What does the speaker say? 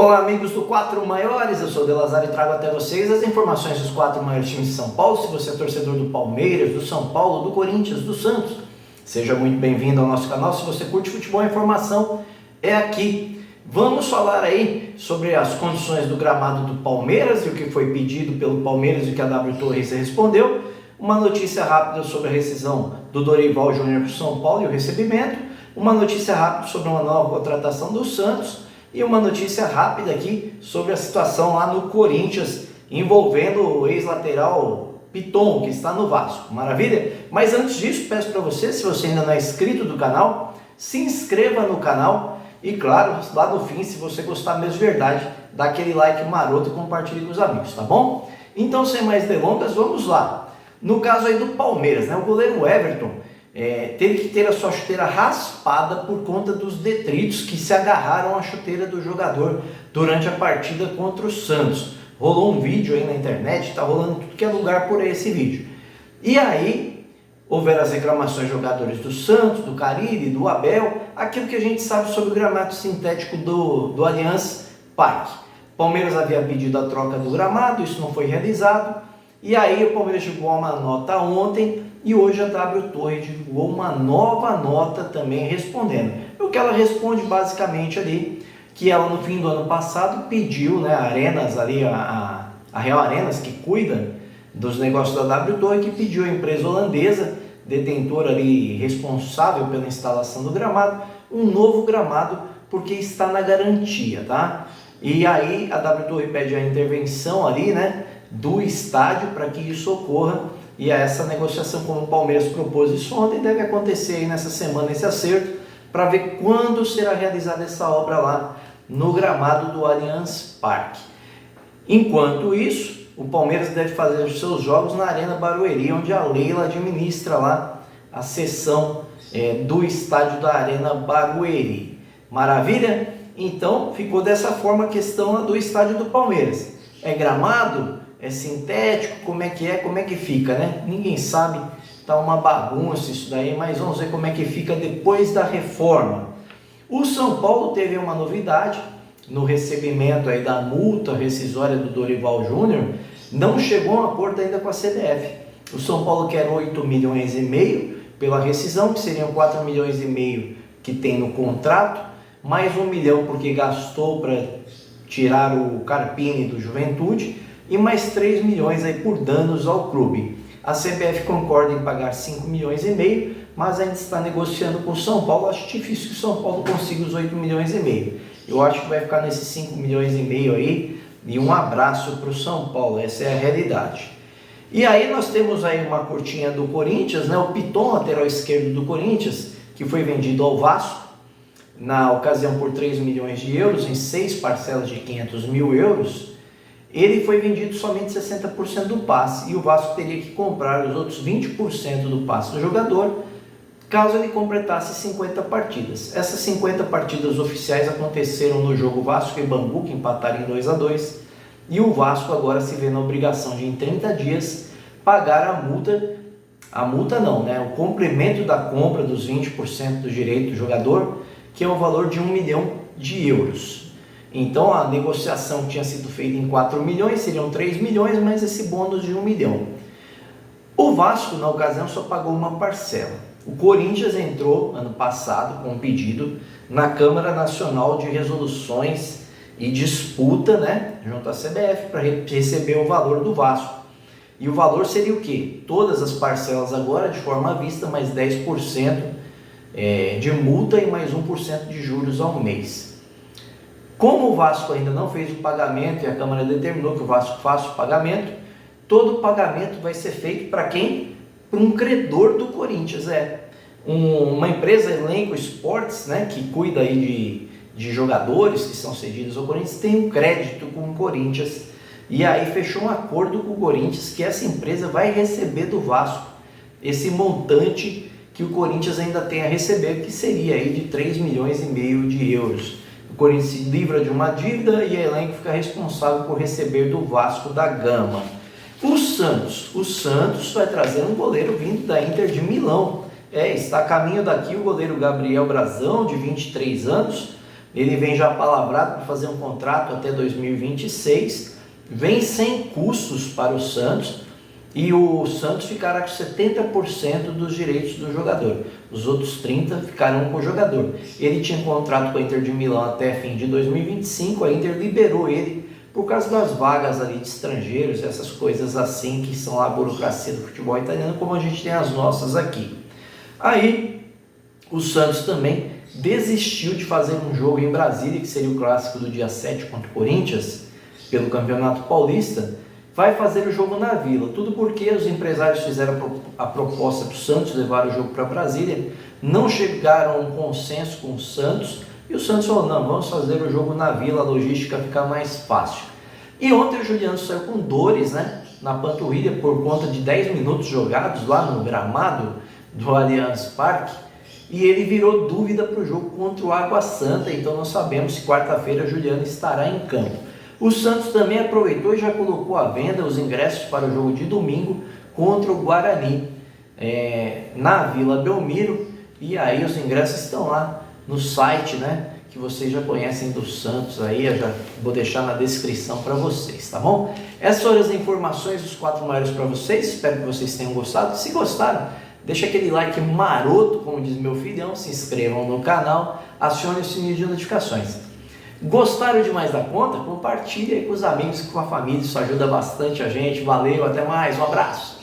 Olá amigos do 4 Maiores, eu sou o De Lazari e trago até vocês as informações dos 4 maiores times de São Paulo. Se você é torcedor do Palmeiras, do São Paulo, do Corinthians, do Santos, seja muito bem-vindo ao nosso canal. Se você curte futebol, a informação é aqui. Vamos falar aí sobre as condições do gramado do Palmeiras e o que foi pedido pelo Palmeiras e o que a W Torres respondeu. Uma notícia rápida sobre a rescisão do Dorival Júnior para o São Paulo e o recebimento. Uma notícia rápida sobre uma nova contratação do Santos. E uma notícia rápida aqui sobre a situação lá no Corinthians, envolvendo o ex-lateral Piton, que está no Vasco. Maravilha? Mas antes disso, peço para você, se você ainda não é inscrito do canal, se inscreva no canal. E claro, lá no fim, se você gostar mesmo de verdade, dá aquele like maroto e compartilhe com os amigos, tá bom? Então, sem mais delongas, vamos lá. No caso aí do Palmeiras, né, o goleiro Everton teve que ter a sua chuteira raspada por conta dos detritos que se agarraram à chuteira do jogador durante a partida contra o Santos. Rolou um vídeo aí na internet, está rolando tudo que é lugar por esse vídeo. E aí, houveram as reclamações de jogadores do Santos, do Carille, do Abel, aquilo que a gente sabe sobre o gramado sintético do Allianz Parque. O Palmeiras havia pedido a troca do gramado, isso não foi realizado. E aí o Palmeiras divulgou uma nota ontem e hoje a W Torres divulgou uma nova nota também respondendo. O que ela responde basicamente ali, que ela no fim do ano passado pediu, né, a Arenas ali, a Real Arenas, que cuida dos negócios da W Torres, que pediu à empresa holandesa, detentora ali responsável pela instalação do gramado, um novo gramado, porque está na garantia, tá? E aí a W Torres pede a intervenção ali, né, do estádio para que isso ocorra, e essa negociação, como o Palmeiras propôs isso ontem, deve acontecer aí nessa semana, esse acerto, para ver quando será realizada essa obra lá no gramado do Allianz Parque. Enquanto isso, o Palmeiras deve fazer os seus jogos na Arena Barueri, onde a Leila administra lá a seção do estádio da Arena Barueri. Maravilha? Então ficou dessa forma a questão lá do estádio do Palmeiras. É gramado? É sintético? Como é que fica, né? Ninguém sabe, tá uma bagunça isso daí, mas vamos ver como é que fica depois da reforma. O São Paulo teve uma novidade no recebimento aí da multa rescisória do Dorival Júnior, não chegou a um acordo ainda com a CBF. O São Paulo quer 8,5 milhões pela rescisão, que seriam 4,5 milhões que tem no contrato, mais 1 milhão porque gastou para tirar o Carpini do Juventude, e mais 3 milhões aí por danos ao clube. A CBF concorda em pagar 5,5 milhões, mas ainda está negociando com o São Paulo. Acho difícil que o São Paulo consiga os 8,5 milhões. Eu acho que vai ficar nesses 5,5 milhões aí, e um abraço para o São Paulo, essa é a realidade. E aí nós temos aí uma curtinha do Corinthians, né? O Piton, lateral esquerdo do Corinthians, que foi vendido ao Vasco, na ocasião por 3 milhões de euros, em 6 parcelas de 500 mil euros, ele foi vendido somente 60% do passe, e o Vasco teria que comprar os outros 20% do passe do jogador, caso ele completasse 50 partidas. Essas 50 partidas oficiais aconteceram no jogo Vasco e Bangu, que empataram em 2-2, e o Vasco agora se vê na obrigação de, em 30 dias, pagar a multa não, né? O complemento da compra dos 20% do direito do jogador, que é o valor de 1 milhão de euros. Então a negociação tinha sido feita em 4 milhões, seriam 3 milhões, mais esse bônus de 1 milhão. O Vasco, na ocasião, só pagou uma parcela. O Corinthians entrou, ano passado, com um pedido na Câmara Nacional de Resoluções e Disputa, né, junto à CBF, para receber o valor do Vasco. E o valor seria o quê? Todas as parcelas agora, de forma à vista, mais 10% de multa e mais 1% de juros ao mês. Como o Vasco ainda não fez o pagamento e a Câmara determinou que o Vasco faça o pagamento, todo o pagamento vai ser feito para quem? Para um credor do Corinthians. Uma empresa, Elenco Esportes, né, que cuida aí de jogadores que são cedidos ao Corinthians, tem um crédito com o Corinthians, e aí fechou um acordo com o Corinthians que essa empresa vai receber do Vasco esse montante que o Corinthians ainda tem a receber, que seria aí de 3,5 milhões de euros. O Corinthians se livra de uma dívida e a Elenco fica responsável por receber do Vasco da Gama. O Santos vai trazer um goleiro vindo da Inter de Milão. Está a caminho daqui o goleiro Gabriel Brazão, de 23 anos, Ele vem já palavrado para fazer um contrato até 2026, vem sem custos para o Santos, e o Santos ficará com 70% dos direitos do jogador. Os outros 30% ficarão com o jogador. Ele tinha um contrato com a Inter de Milão até fim de 2025, a Inter liberou ele por causa das vagas ali de estrangeiros, essas coisas assim que são a burocracia do futebol italiano, como a gente tem as nossas aqui. Aí, o Santos também desistiu de fazer um jogo em Brasília, que seria o clássico do dia 7 contra o Corinthians, pelo Campeonato Paulista. Vai fazer o jogo na Vila, tudo porque os empresários fizeram a proposta para o Santos levar o jogo para Brasília, não chegaram a um consenso com o Santos, e o Santos falou, não, vamos fazer o jogo na Vila, a logística fica mais fácil. E ontem o Juliano saiu com dores, né, na panturrilha por conta de 10 minutos jogados lá no gramado do Allianz Parque, e ele virou dúvida para o jogo contra o Água Santa, então não sabemos se quarta-feira Juliano estará em campo. O Santos também aproveitou e já colocou à venda os ingressos para o jogo de domingo contra o Guarani, na Vila Belmiro, e aí os ingressos estão lá no site, né, que vocês já conhecem do Santos, aí eu já vou deixar na descrição para vocês, tá bom? Essas foram as informações dos 4 maiores para vocês, espero que vocês tenham gostado. Se gostaram, deixa aquele like maroto, como diz meu filhão, se inscrevam no canal, acione o sininho de notificações. Gostaram demais da conta? Compartilhe aí com os amigos e com a família, isso ajuda bastante a gente. Valeu, até mais, um abraço!